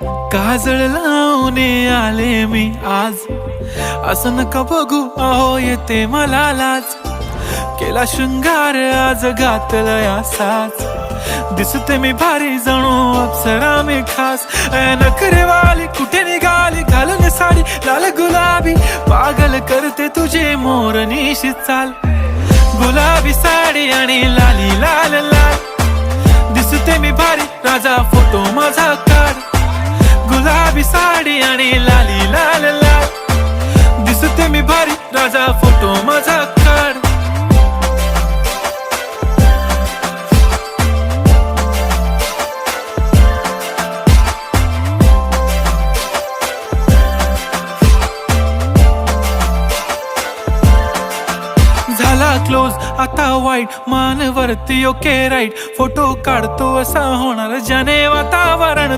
काजळ लावून आले मी आज, असं नका बघू अहो येते मला लाज. केला शृंगार आज घातला असाच, दिसते मी भारी जणू अप्सरा मी खास. नखरेवाली कुठे निघाली घालून साडी लाल गुलाबी, पागल करते तुझे मोरनीशी चाल. गुलाबी साडी आणि लाली लाल लाल, दिसते मी भारी राजा फोटो माझा काढ. गुलाबी साडी आणि लाली लाल लाल, दिसते मी भारी राजा फोटो माझा काढ. झाला क्लोज आता वाईट, मान वरती ओके राईट, फोटो काढतो असा होणार ज्याने वातावरण.